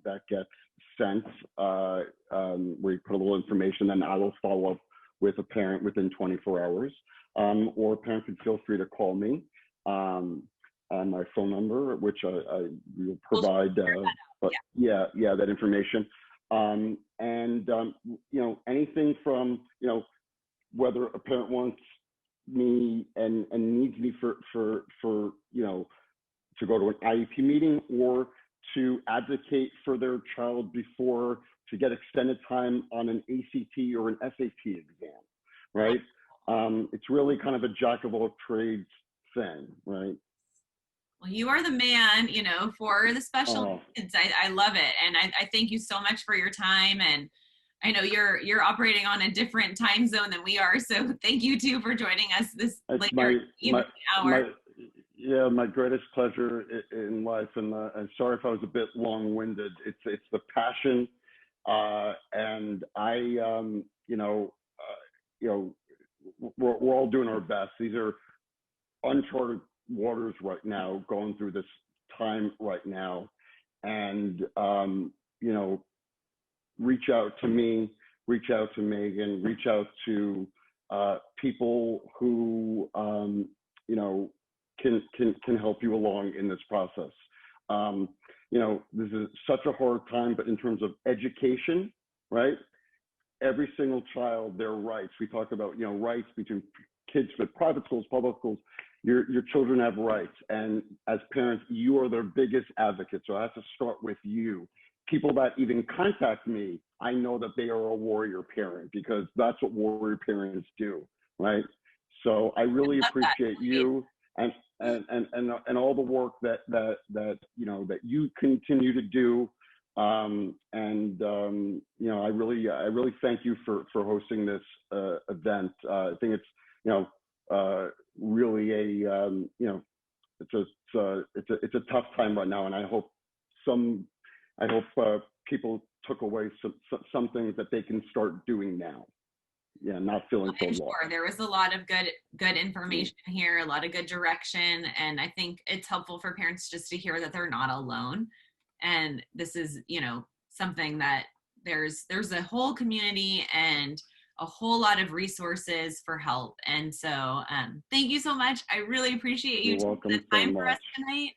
that gets sent, where you put a little information, and I will follow up with a parent within 24 hours. Or a parent can feel free to call me on my phone number, which I will provide, but yeah, that information. You know, anything from, you know, whether a parent wants me and needs me for you know, to go to an IEP meeting, or to advocate for their child before, to get extended time on an ACT or an SAT exam, right? It's really kind of a jack of all trades thing, right? Well, you are the man, you know, for the special needs. I love it. And I thank you so much for your time. And I know you're operating on a different time zone than we are. So thank you too for joining us this later hour. My greatest pleasure in life. And sorry if I was a bit long-winded. It's the passion. And you know, we're all doing our best. These are uncharted waters right now, going through this time right now. And, you know, reach out to me, reach out to Megan, reach out to people who, you know, can help you along in this process. You know, this is such a hard time, but in terms of education, right? Every single child, their rights. We talk about, you know, rights between kids with private schools, public schools. Your children have rights, and as parents, you are their biggest advocates. So I have to start with you. People that even contact me, I know that they are a warrior parent, because that's what warrior parents do, right? So I really appreciate you and all the work that you know, that you continue to do. You know, I really thank you for hosting this event. I think it's, you know, really a, you know, it's a tough time right now, and I hope people took away some things that they can start doing now. yeah, not feeling so I'm lost. sure there was a lot of good information here, a lot of good direction, and I think it's helpful for parents just to hear that they're not alone. And this is, you know, something that there's a whole community and a whole lot of resources for help. And so thank you so much. I really appreciate you You're taking welcome the so time for us much. tonight.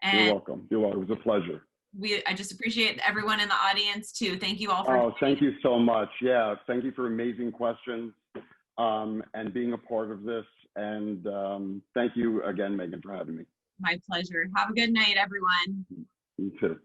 You're And welcome. You're welcome. It was a pleasure. I just appreciate everyone in the audience too. Thank you all for Oh, thank you so much. Yeah, thank you for amazing questions and being a part of this. And thank you again, Megan, for having me. my pleasure. Have a good night, everyone. You too.